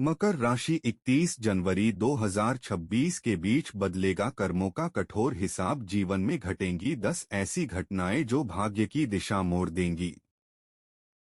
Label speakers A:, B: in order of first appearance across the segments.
A: मकर राशि 31 जनवरी 2026 के बीच बदलेगा कर्मों का कठोर हिसाब। जीवन में घटेंगी 10 ऐसी घटनाएं जो भाग्य की दिशा मोड़ देंगी।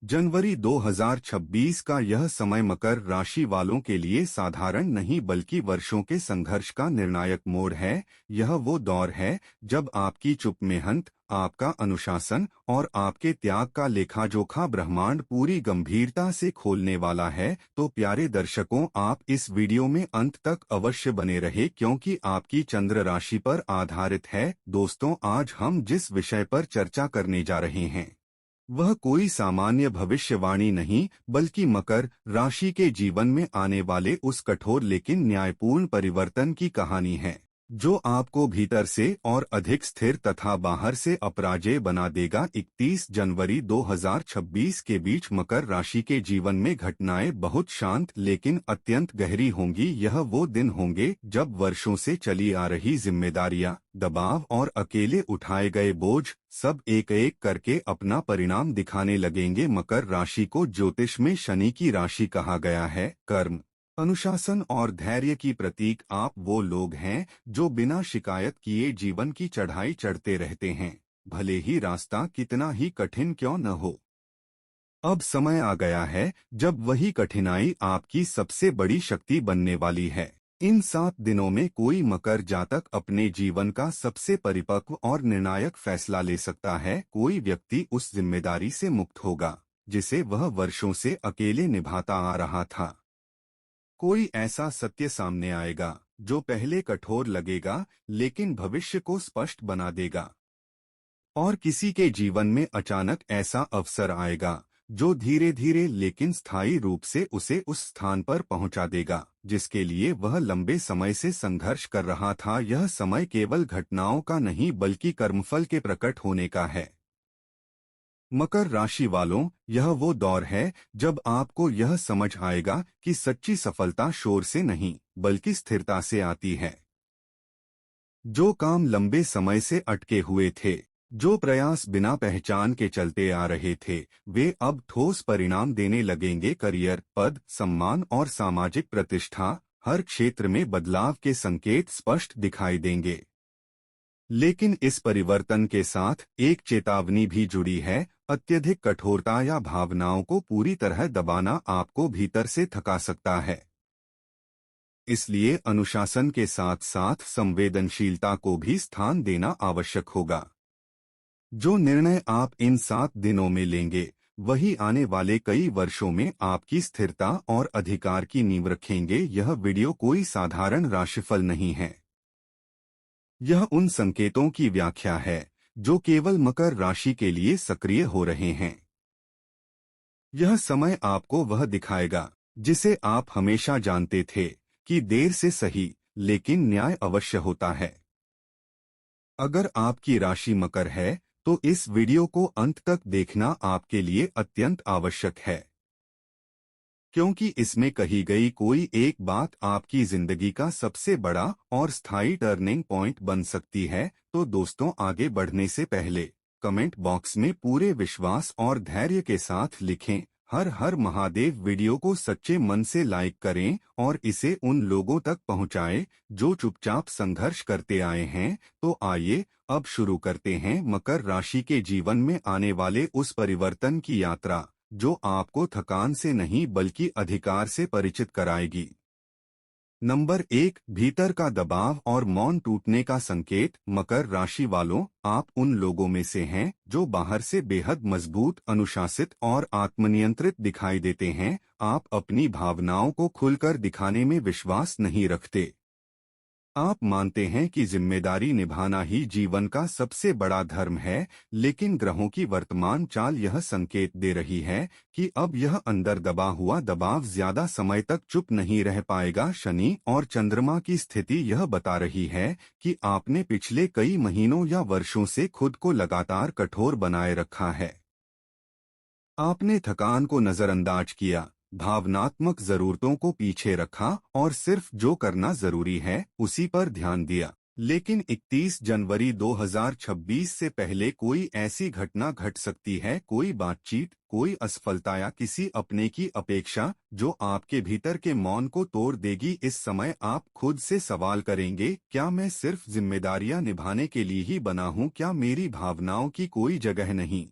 A: जनवरी 2026 का यह समय मकर राशि वालों के लिए साधारण नहीं बल्कि वर्षों के संघर्ष का निर्णायक मोड़ है। यह वो दौर है जब आपकी चुप मेहनत, आपका अनुशासन और आपके त्याग का लेखा जोखा ब्रह्मांड पूरी गंभीरता से खोलने वाला है। तो प्यारे दर्शकों, आप इस वीडियो में अंत तक अवश्य बने रहे क्योंकि आपकी चंद्र राशि पर आधारित है। दोस्तों, आज हम जिस विषय पर चर्चा करने जा रहे हैं वह कोई सामान्य भविष्यवाणी नहीं बल्कि मकर राशि के जीवन में आने वाले उस कठोर लेकिन न्यायपूर्ण परिवर्तन की कहानी है जो आपको भीतर से और अधिक स्थिर तथा बाहर से अपराजेय बना देगा। 31 जनवरी 2026 के बीच मकर राशि के जीवन में घटनाएं बहुत शांत लेकिन अत्यंत गहरी होंगी। यह वो दिन होंगे जब वर्षों से चली आ रही जिम्मेदारियां, दबाव और अकेले उठाए गए बोझ सब एक एक करके अपना परिणाम दिखाने लगेंगे। मकर राशि को ज्योतिष में शनि की राशि कहा गया है। कर्म, अनुशासन और धैर्य की प्रतीक। आप वो लोग हैं जो बिना शिकायत किए जीवन की चढ़ाई चढ़ते रहते हैं, भले ही रास्ता कितना ही कठिन क्यों न हो। अब समय आ गया है जब वही कठिनाई आपकी सबसे बड़ी शक्ति बनने वाली है। इन 7 दिनों में कोई मकर जातक अपने जीवन का सबसे परिपक्व और निर्णायक फैसला ले सकता है। कोई व्यक्ति उस जिम्मेदारी से मुक्त होगा जिसे वह वर्षों से अकेले निभाता आ रहा था। कोई ऐसा सत्य सामने आएगा जो पहले कठोर लगेगा लेकिन भविष्य को स्पष्ट बना देगा। और किसी के जीवन में अचानक ऐसा अवसर आएगा जो धीरे धीरे लेकिन स्थायी रूप से उसे उस स्थान पर पहुंचा देगा जिसके लिए वह लंबे समय से संघर्ष कर रहा था। यह समय केवल घटनाओं का नहीं बल्कि कर्मफल के प्रकट होने का है। मकर राशि वालों, यह वो दौर है जब आपको यह समझ आएगा कि सच्ची सफलता शोर से नहीं बल्कि स्थिरता से आती है। जो काम लंबे समय से अटके हुए थे, जो प्रयास बिना पहचान के चलते आ रहे थे, वे अब ठोस परिणाम देने लगेंगे। करियर, पद, सम्मान और सामाजिक प्रतिष्ठा, हर क्षेत्र में बदलाव के संकेत स्पष्ट दिखाई देंगे। लेकिन इस परिवर्तन के साथ एक चेतावनी भी जुड़ी है। अत्यधिक कठोरता या भावनाओं को पूरी तरह दबाना आपको भीतर से थका सकता है। इसलिए अनुशासन के साथ साथ संवेदनशीलता को भी स्थान देना आवश्यक होगा। जो निर्णय आप इन 7 दिनों में लेंगे वही आने वाले कई वर्षों में आपकी स्थिरता और अधिकार की नींव रखेंगे। यह वीडियो कोई साधारण राशिफल नहीं है। यह उन संकेतों की व्याख्या है जो केवल मकर राशि के लिए सक्रिय हो रहे हैं। यह समय आपको वह दिखाएगा जिसे आप हमेशा जानते थे कि देर से सही लेकिन न्याय अवश्य होता है। अगर आपकी राशि मकर है तो इस वीडियो को अंत तक देखना आपके लिए अत्यंत आवश्यक है क्योंकि इसमें कही गई कोई एक बात आपकी जिंदगी का सबसे बड़ा और स्थायी टर्निंग पॉइंट बन सकती है। तो दोस्तों, आगे बढ़ने से पहले कमेंट बॉक्स में पूरे विश्वास और धैर्य के साथ लिखें, हर हर महादेव। वीडियो को सच्चे मन से लाइक करें और इसे उन लोगों तक पहुंचाएं जो चुपचाप संघर्ष करते आए हैं। तो आइए अब शुरू करते हैं मकर राशि के जीवन में आने वाले उस परिवर्तन की यात्रा जो आपको थकान से नहीं बल्कि अधिकार से परिचित कराएगी। नंबर 1, भीतर का दबाव और मौन टूटने का संकेत। मकर राशि वालों, आप उन लोगों में से हैं जो बाहर से बेहद मजबूत, अनुशासित और आत्मनियंत्रित दिखाई देते हैं। आप अपनी भावनाओं को खुलकर दिखाने में विश्वास नहीं रखते। आप मानते हैं कि जिम्मेदारी निभाना ही जीवन का सबसे बड़ा धर्म है, लेकिन ग्रहों की वर्तमान चाल यह संकेत दे रही है कि अब यह अंदर दबा हुआ दबाव ज्यादा समय तक चुप नहीं रह पाएगा। शनि और चंद्रमा की स्थिति यह बता रही है कि आपने पिछले कई महीनों या वर्षों से खुद को लगातार कठोर बनाए रखा है। आपने थकान को नजरअंदाज किया, भावनात्मक जरूरतों को पीछे रखा और सिर्फ जो करना जरूरी है उसी पर ध्यान दिया। लेकिन 31 जनवरी 2026 से पहले कोई ऐसी घटना घट सकती है, कोई बातचीत, कोई असफलता या किसी अपने की अपेक्षा जो आपके भीतर के मौन को तोड़ देगी। इस समय आप खुद से सवाल करेंगे, क्या मैं सिर्फ जिम्मेदारियां निभाने के लिए ही बना हूं? क्या मेरी भावनाओं की कोई जगह नहीं?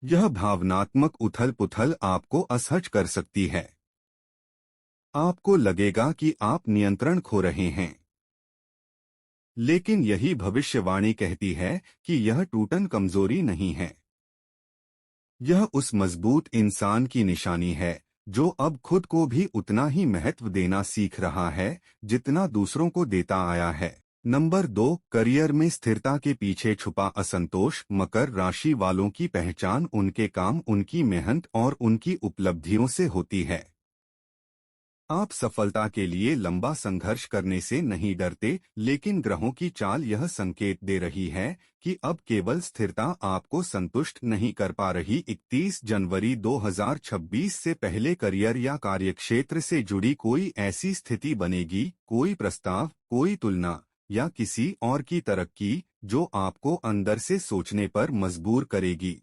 A: यह भावनात्मक उथल पुथल आपको असहज कर सकती है। आपको लगेगा कि आप नियंत्रण खो रहे हैं। लेकिन यही भविष्यवाणी कहती है कि यह टूटन कमजोरी नहीं है। यह उस मजबूत इंसान की निशानी है जो अब खुद को भी उतना ही महत्व देना सीख रहा है जितना दूसरों को देता आया है। नंबर 2, करियर में स्थिरता के पीछे छुपा असंतोष। मकर राशि वालों की पहचान उनके काम, उनकी मेहनत और उनकी उपलब्धियों से होती है। आप सफलता के लिए लंबा संघर्ष करने से नहीं डरते, लेकिन ग्रहों की चाल यह संकेत दे रही है कि अब केवल स्थिरता आपको संतुष्ट नहीं कर पा रही। 31 जनवरी 2026 से पहले करियर या कार्यक्षेत्र से जुड़ी कोई ऐसी स्थिति बनेगी, कोई प्रस्ताव, कोई तुलना या किसी और की तरक्की जो आपको अंदर से सोचने पर मजबूर करेगी।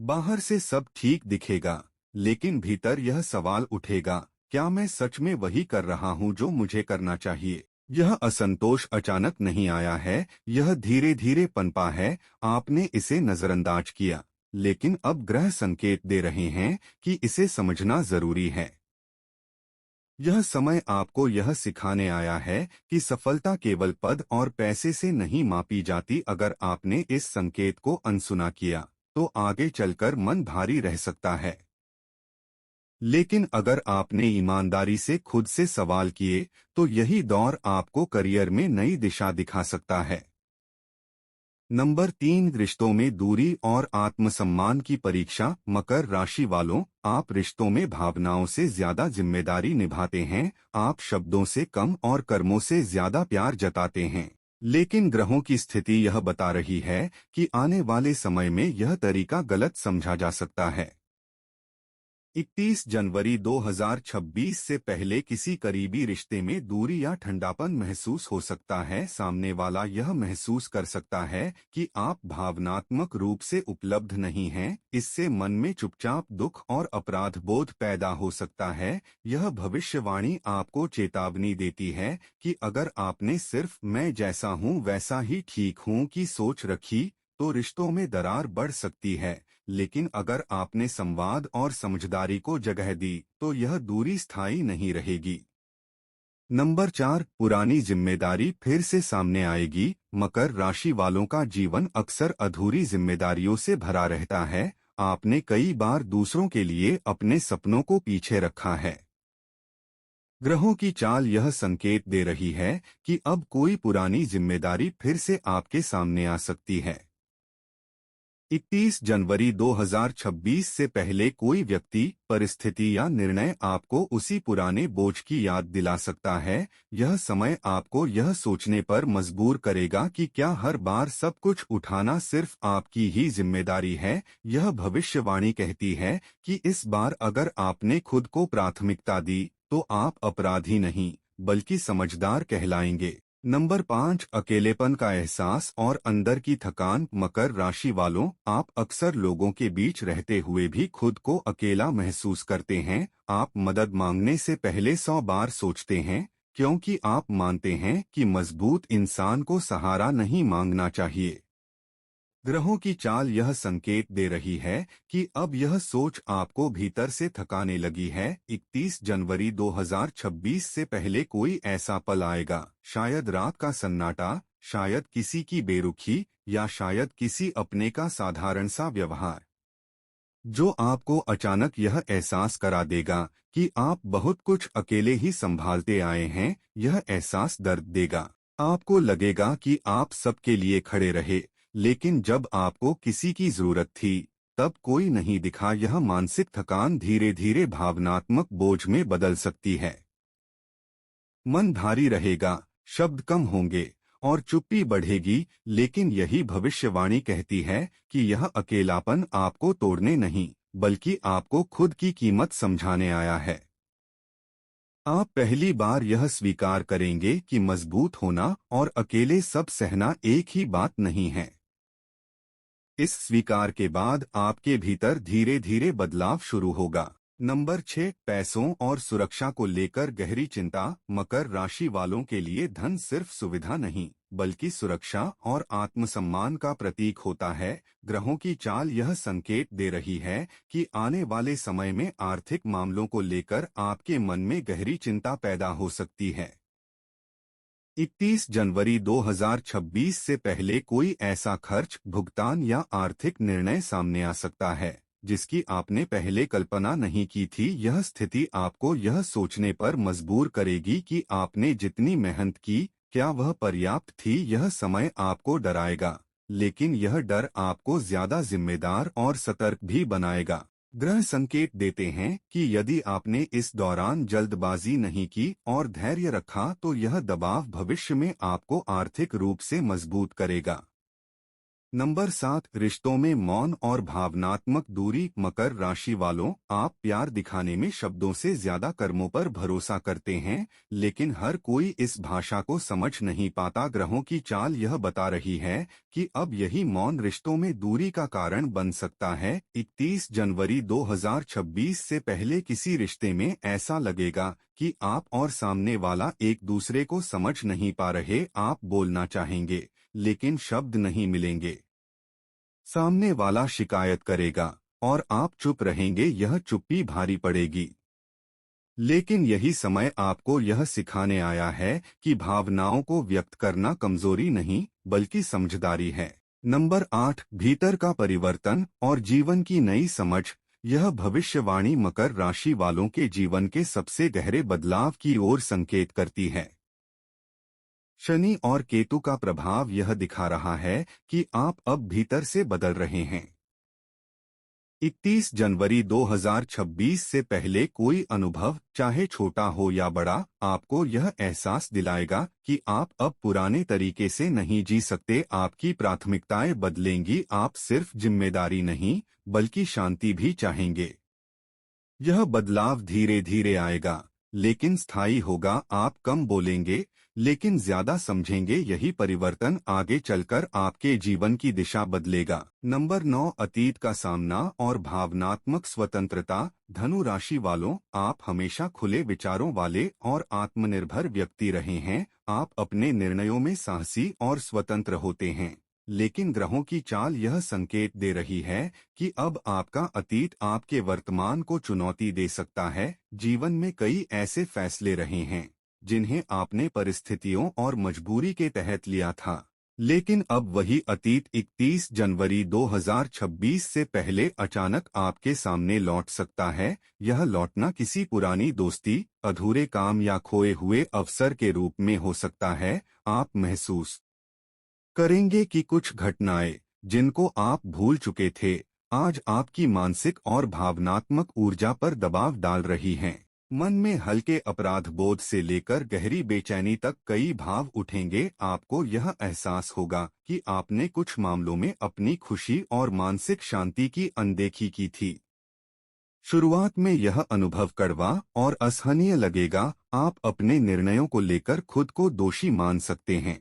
A: बाहर से सब ठीक दिखेगा, लेकिन भीतर यह सवाल उठेगा, क्या मैं सच में वही कर रहा हूं जो मुझे करना चाहिए? यह असंतोष अचानक नहीं आया है, यह धीरे धीरे पनपा है। आपने इसे नजरअंदाज किया, लेकिन अब ग्रह संकेत दे रहे हैं कि इसे समझना जरूरी है। यह समय आपको यह सिखाने आया है कि सफलता केवल पद और पैसे से नहीं मापी जाती। अगर आपने इस संकेत को अनसुना किया, तो आगे चलकर मन भारी रह सकता है। लेकिन अगर आपने ईमानदारी से खुद से सवाल किए, तो यही दौर आपको करियर में नई दिशा दिखा सकता है। नंबर 3, रिश्तों में दूरी और आत्मसम्मान की परीक्षा। मकर राशि वालों, आप रिश्तों में भावनाओं से ज्यादा जिम्मेदारी निभाते हैं। आप शब्दों से कम और कर्मों से ज्यादा प्यार जताते हैं। लेकिन ग्रहों की स्थिति यह बता रही है कि आने वाले समय में यह तरीका गलत समझा जा सकता है। 31 जनवरी 2026 से पहले किसी करीबी रिश्ते में दूरी या ठंडापन महसूस हो सकता है। सामने वाला यह महसूस कर सकता है कि आप भावनात्मक रूप से उपलब्ध नहीं हैं। इससे मन में चुपचाप दुख और अपराध बोध पैदा हो सकता है। यह भविष्यवाणी आपको चेतावनी देती है कि अगर आपने सिर्फ मैं जैसा हूँ वैसा ही ठीक हूँ की सोच रखी, तो रिश्तों में दरार बढ़ सकती है। लेकिन अगर आपने संवाद और समझदारी को जगह दी, तो यह दूरी स्थायी नहीं रहेगी। नंबर 4, पुरानी जिम्मेदारी फिर से सामने आएगी। मकर राशि वालों का जीवन अक्सर अधूरी जिम्मेदारियों से भरा रहता है। आपने कई बार दूसरों के लिए अपने सपनों को पीछे रखा है। ग्रहों की चाल यह संकेत दे रही है कि अब कोई पुरानी जिम्मेदारी फिर से आपके सामने आ सकती है। 31 जनवरी 2026 से पहले कोई व्यक्ति, परिस्थिति या निर्णय आपको उसी पुराने बोझ की याद दिला सकता है। यह समय आपको यह सोचने पर मजबूर करेगा कि क्या हर बार सब कुछ उठाना सिर्फ आपकी ही जिम्मेदारी है। यह भविष्यवाणी कहती है कि इस बार अगर आपने खुद को प्राथमिकता दी, तो आप अपराधी नहीं, बल्कि समझदार कहलाएंगे। नंबर 5, अकेलेपन का एहसास और अंदर की थकान। मकर राशि वालों, आप अक्सर लोगों के बीच रहते हुए भी खुद को अकेला महसूस करते हैं। आप मदद मांगने से पहले 100 बार सोचते हैं, क्योंकि आप मानते हैं कि मजबूत इंसान को सहारा नहीं मांगना चाहिए। ग्रहों की चाल यह संकेत दे रही है कि अब यह सोच आपको भीतर से थकाने लगी है। 31 जनवरी 2026 से पहले कोई ऐसा पल आएगा, शायद रात का सन्नाटा, शायद किसी की बेरुखी या शायद किसी अपने का साधारण सा व्यवहार, जो आपको अचानक यह एहसास करा देगा कि आप बहुत कुछ अकेले ही संभालते आए हैं। यह एहसास दर्द देगा। आपको लगेगा कि आप सबके लिए खड़े रहे, लेकिन जब आपको किसी की जरूरत थी, तब कोई नहीं दिखा। यह मानसिक थकान धीरे धीरे भावनात्मक बोझ में बदल सकती है। मन भारी रहेगा, शब्द कम होंगे और चुप्पी बढ़ेगी। लेकिन यही भविष्यवाणी कहती है कि यह अकेलापन आपको तोड़ने नहीं, बल्कि आपको खुद की कीमत समझाने आया है। आप पहली बार यह स्वीकार करेंगे कि मजबूत होना और अकेले सब सहना एक ही बात नहीं है। इस स्वीकार के बाद आपके भीतर धीरे धीरे बदलाव शुरू होगा। नंबर 6, पैसों और सुरक्षा को लेकर गहरी चिंता। मकर राशि वालों के लिए धन सिर्फ सुविधा नहीं, बल्कि सुरक्षा और आत्मसम्मान का प्रतीक होता है। ग्रहों की चाल यह संकेत दे रही है कि आने वाले समय में आर्थिक मामलों को लेकर आपके मन में गहरी चिंता पैदा हो सकती है। 31 जनवरी 2026 से पहले कोई ऐसा खर्च, भुगतान या आर्थिक निर्णय सामने आ सकता है जिसकी आपने पहले कल्पना नहीं की थी। यह स्थिति आपको यह सोचने पर मजबूर करेगी कि आपने जितनी मेहनत की, क्या वह पर्याप्त थी। यह समय आपको डराएगा, लेकिन यह डर आपको ज्यादा जिम्मेदार और सतर्क भी बनाएगा। ग्रह संकेत देते हैं कि यदि आपने इस दौरान जल्दबाजी नहीं की और धैर्य रखा तो यह दबाव भविष्य में आपको आर्थिक रूप से मजबूत करेगा। नंबर 7, रिश्तों में मौन और भावनात्मक दूरी। मकर राशि वालों, आप प्यार दिखाने में शब्दों से ज्यादा कर्मों पर भरोसा करते हैं, लेकिन हर कोई इस भाषा को समझ नहीं पाता। ग्रहों की चाल यह बता रही है कि अब यही मौन रिश्तों में दूरी का कारण बन सकता है। 31 जनवरी 2026 से पहले किसी रिश्ते में ऐसा लगेगा कि आप और सामने वाला एक दूसरे को समझ नहीं पा रहे। आप बोलना चाहेंगे, लेकिन शब्द नहीं मिलेंगे। सामने वाला शिकायत करेगा और आप चुप रहेंगे। यह चुप्पी भारी पड़ेगी, लेकिन यही समय आपको यह सिखाने आया है कि भावनाओं को व्यक्त करना कमजोरी नहीं, बल्कि समझदारी है। नंबर 8, भीतर का परिवर्तन और जीवन की नई समझ। यह भविष्यवाणी मकर राशि वालों के जीवन के सबसे गहरे बदलाव की ओर संकेत करती है। शनि और केतु का प्रभाव यह दिखा रहा है कि आप अब भीतर से बदल रहे हैं। 31 जनवरी 2026 से पहले कोई अनुभव, चाहे छोटा हो या बड़ा, आपको यह एहसास दिलाएगा कि आप अब पुराने तरीके से नहीं जी सकते। आपकी प्राथमिकताएं बदलेंगी। आप सिर्फ जिम्मेदारी नहीं, बल्कि शांति भी चाहेंगे। यह बदलाव धीरे धीरे आएगा, लेकिन स्थायी होगा। आप कम बोलेंगे, लेकिन ज्यादा समझेंगे। यही परिवर्तन आगे चलकर आपके जीवन की दिशा बदलेगा। नंबर 9, अतीत का सामना और भावनात्मक स्वतंत्रता। धनु राशि वालों, आप हमेशा खुले विचारों वाले और आत्मनिर्भर व्यक्ति रहे हैं। आप अपने निर्णयों में साहसी और स्वतंत्र होते हैं, लेकिन ग्रहों की चाल यह संकेत दे रही है कि अब आपका अतीत आपके वर्तमान को चुनौती दे सकता है। जीवन में कई ऐसे फैसले रहे हैं जिन्हें आपने परिस्थितियों और मजबूरी के तहत लिया था, लेकिन अब वही अतीत 31 जनवरी 2026 से पहले अचानक आपके सामने लौट सकता है। यह लौटना किसी पुरानी दोस्ती, अधूरे काम या खोए हुए अवसर के रूप में हो सकता है। आप महसूस करेंगे कि कुछ घटनाएं जिनको आप भूल चुके थे, आज आपकी मानसिक और भावनात्मक ऊर्जा पर दबाव डाल रही हैं। मन में हल्के अपराध बोध से लेकर गहरी बेचैनी तक कई भाव उठेंगे। आपको यह एहसास होगा कि आपने कुछ मामलों में अपनी खुशी और मानसिक शांति की अनदेखी की थी। शुरुआत में यह अनुभव कड़वा और असहनीय लगेगा। आप अपने निर्णयों को लेकर खुद को दोषी मान सकते हैं,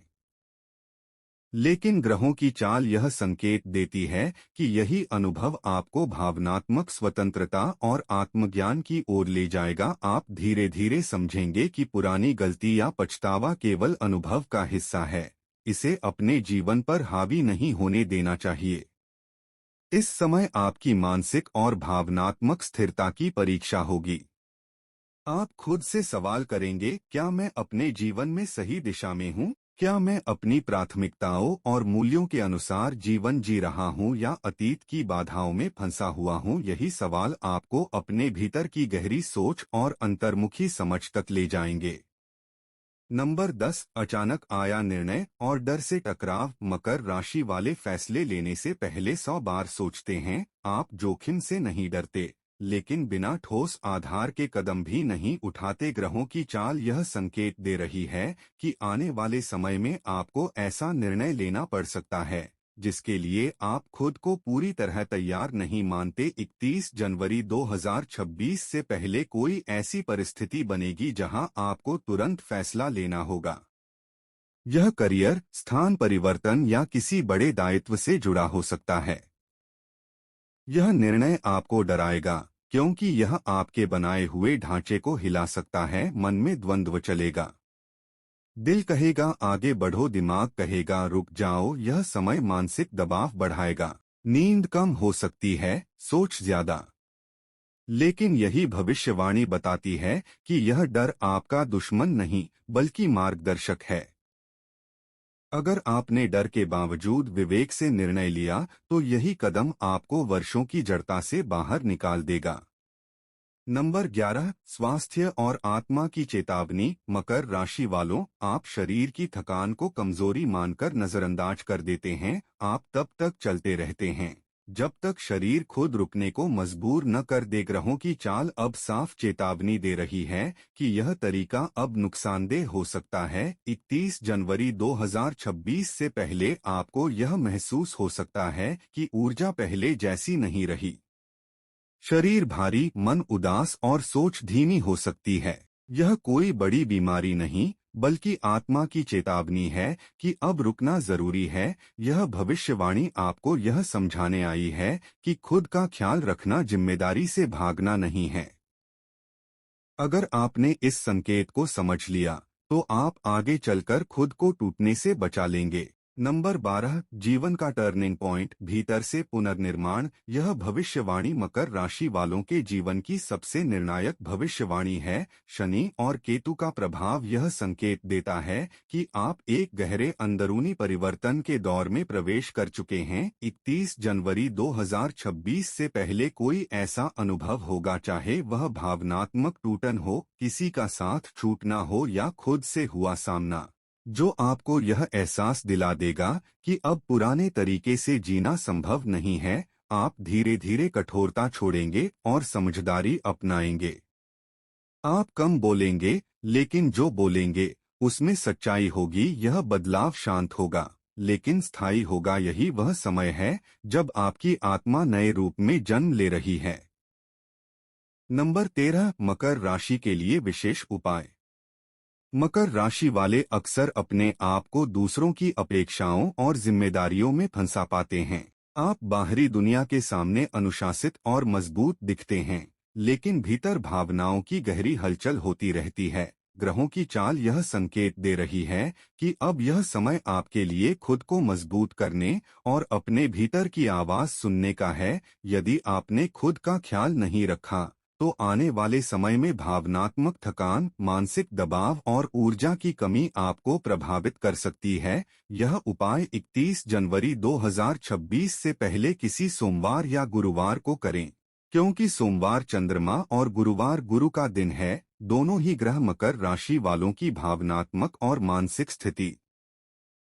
A: लेकिन ग्रहों की चाल यह संकेत देती है कि यही अनुभव आपको भावनात्मक स्वतंत्रता और आत्मज्ञान की ओर ले जाएगा। आप धीरे धीरे समझेंगे कि पुरानी गलती या पछतावा केवल अनुभव का हिस्सा है। इसे अपने जीवन पर हावी नहीं होने देना चाहिए। इस समय आपकी मानसिक और भावनात्मक स्थिरता की परीक्षा होगी। आप खुद से सवाल करेंगे, क्या मैं अपने जीवन में सही दिशा में हूँ? क्या मैं अपनी प्राथमिकताओं और मूल्यों के अनुसार जीवन जी रहा हूँ या अतीत की बाधाओं में फंसा हुआ हूँ? यही सवाल आपको अपने भीतर की गहरी सोच और अंतर्मुखी समझ तक ले जाएंगे। नंबर 10, अचानक आया निर्णय और डर से टकराव। मकर राशि वाले फैसले लेने से पहले 100 बार सोचते हैं। आप जोखिम से नहीं डरते, लेकिन बिना ठोस आधार के कदम भी नहीं उठाते। ग्रहों की चाल यह संकेत दे रही है कि आने वाले समय में आपको ऐसा निर्णय लेना पड़ सकता है जिसके लिए आप खुद को पूरी तरह तैयार नहीं मानते। 31 जनवरी 2026 से पहले कोई ऐसी परिस्थिति बनेगी जहां आपको तुरंत फैसला लेना होगा। यह करियर, स्थान परिवर्तन या किसी बड़े दायित्व से जुड़ा हो सकता है। यह निर्णय आपको डराएगा क्योंकि यह आपके बनाए हुए ढांचे को हिला सकता है। मन में द्वंद्व चलेगा। दिल कहेगा आगे बढ़ो, दिमाग कहेगा रुक जाओ। यह समय मानसिक दबाव बढ़ाएगा। नींद कम हो सकती है, सोच ज्यादा। लेकिन यही भविष्यवाणी बताती है कि यह डर आपका दुश्मन नहीं बल्कि मार्गदर्शक है। अगर आपने डर के बावजूद विवेक से निर्णय लिया तो यही कदम आपको वर्षों की जड़ता से बाहर निकाल देगा। नंबर 11, स्वास्थ्य और आत्मा की चेतावनी। मकर राशि वालों, आप शरीर की थकान को कमजोरी मानकर नजरअंदाज कर देते हैं। आप तब तक चलते रहते हैं जब तक शरीर खुद रुकने को मजबूर न कर दे। ग्रहों की चाल अब साफ चेतावनी दे रही है कि यह तरीका अब नुकसानदेह हो सकता है। 31 जनवरी 2026 से पहले आपको यह महसूस हो सकता है कि ऊर्जा पहले जैसी नहीं रही। शरीर भारी, मन उदास और सोच धीमी हो सकती है। यह कोई बड़ी बीमारी नहीं बल्कि आत्मा की चेतावनी है कि अब रुकना जरूरी है। यह भविष्यवाणी आपको यह समझाने आई है कि खुद का ख्याल रखना जिम्मेदारी से भागना नहीं है। अगर आपने इस संकेत को समझ लिया तो आप आगे चलकर खुद को टूटने से बचा लेंगे। नंबर 12, जीवन का टर्निंग पॉइंट, भीतर से पुनर्निर्माण। यह भविष्यवाणी मकर राशि वालों के जीवन की सबसे निर्णायक भविष्यवाणी है। शनि और केतु का प्रभाव यह संकेत देता है कि आप एक गहरे अंदरूनी परिवर्तन के दौर में प्रवेश कर चुके हैं। 31 जनवरी 2026 से पहले कोई ऐसा अनुभव होगा, चाहे वह भावनात्मक टूटन हो, किसी का साथ छूटना हो या खुद से हुआ सामना, जो आपको यह एहसास दिला देगा कि अब पुराने तरीके से जीना संभव नहीं है। आप धीरे धीरे कठोरता छोड़ेंगे और समझदारी अपनाएंगे। आप कम बोलेंगे लेकिन जो बोलेंगे उसमें सच्चाई होगी। यह बदलाव शांत होगा लेकिन स्थायी होगा। यही वह समय है जब आपकी आत्मा नए रूप में जन्म ले रही है। नंबर 13, मकर राशि के लिए विशेष उपाय। मकर राशि वाले अक्सर अपने आप को दूसरों की अपेक्षाओं और जिम्मेदारियों में फंसा पाते हैं। आप बाहरी दुनिया के सामने अनुशासित और मजबूत दिखते हैं, लेकिन भीतर भावनाओं की गहरी हलचल होती रहती है। ग्रहों की चाल यह संकेत दे रही है कि अब यह समय आपके लिए खुद को मजबूत करने और अपने भीतर की आवाज सुनने का है। यदि आपने खुद का ख्याल नहीं रखा तो आने वाले समय में भावनात्मक थकान, मानसिक दबाव और ऊर्जा की कमी आपको प्रभावित कर सकती है। यह उपाय 31 जनवरी 2026 से पहले किसी सोमवार या गुरुवार को करें, क्योंकि सोमवार चंद्रमा और गुरुवार गुरु का दिन है। दोनों ही ग्रह मकर राशि वालों की भावनात्मक और मानसिक स्थिति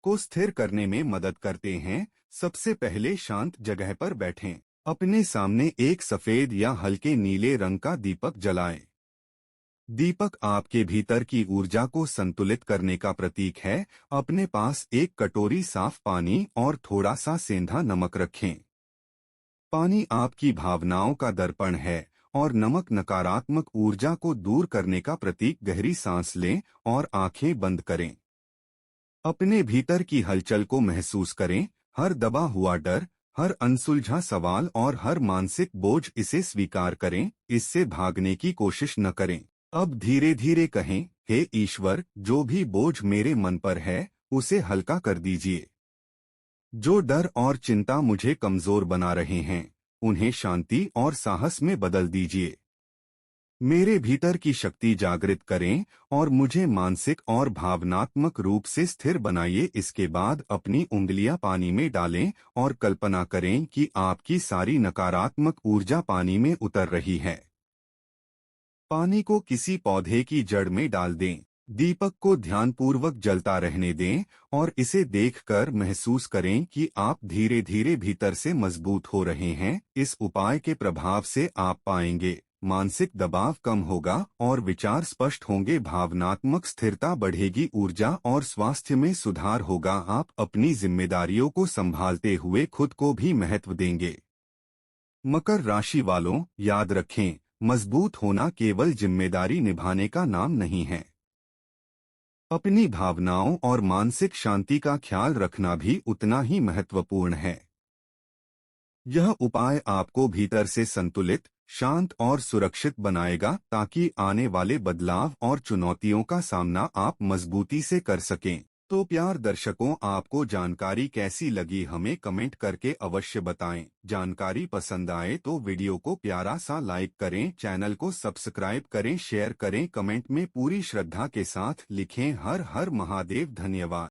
A: को स्थिर करने में मदद करते हैं। सबसे पहले शांत जगह पर बैठें। अपने सामने एक सफेद या हल्के नीले रंग का दीपक जलाएं। दीपक आपके भीतर की ऊर्जा को संतुलित करने का प्रतीक है। अपने पास एक कटोरी साफ पानी और थोड़ा सा सेंधा नमक रखें। पानी आपकी भावनाओं का दर्पण है और नमक नकारात्मक ऊर्जा को दूर करने का प्रतीक। गहरी सांस लें और आंखें बंद करें। अपने भीतर की हलचल को महसूस करें, हर दबा हुआ डर, हर अनसुलझा सवाल और हर मानसिक बोझ। इसे स्वीकार करें, इससे भागने की कोशिश न करें। अब धीरे धीरे कहें, हे ईश्वर, जो भी बोझ मेरे मन पर है उसे हल्का कर दीजिए। जो डर और चिंता मुझे कमजोर बना रहे हैं उन्हें शांति और साहस में बदल दीजिए। मेरे भीतर की शक्ति जागृत करें और मुझे मानसिक और भावनात्मक रूप से स्थिर बनाइए। इसके बाद अपनी उंगलियां पानी में डालें और कल्पना करें कि आपकी सारी नकारात्मक ऊर्जा पानी में उतर रही है। पानी को किसी पौधे की जड़ में डाल दें। दीपक को ध्यानपूर्वक जलता रहने दें और इसे देखकर महसूस करें कि आप धीरे धीरे भीतर से मजबूत हो रहे हैं। इस उपाय के प्रभाव से आप पाएंगे मानसिक दबाव कम होगा और विचार स्पष्ट होंगे। भावनात्मक स्थिरता बढ़ेगी, ऊर्जा और स्वास्थ्य में सुधार होगा। आप अपनी जिम्मेदारियों को संभालते हुए खुद को भी महत्व देंगे। मकर राशि वालों, याद रखें, मजबूत होना केवल जिम्मेदारी निभाने का नाम नहीं है। अपनी भावनाओं और मानसिक शांति का ख्याल रखना भी उतना ही महत्वपूर्ण है। यह उपाय आपको भीतर से संतुलित, शांत और सुरक्षित बनाएगा ताकि आने वाले बदलाव और चुनौतियों का सामना आप मजबूती से कर सकें। तो प्यार दर्शकों, आपको जानकारी कैसी लगी हमें कमेंट करके अवश्य बताएं। जानकारी पसंद आए तो वीडियो को प्यारा सा लाइक करें, चैनल को सब्सक्राइब करें, शेयर करें, कमेंट में पूरी श्रद्धा के साथ लिखें हर हर महादेव। धन्यवाद।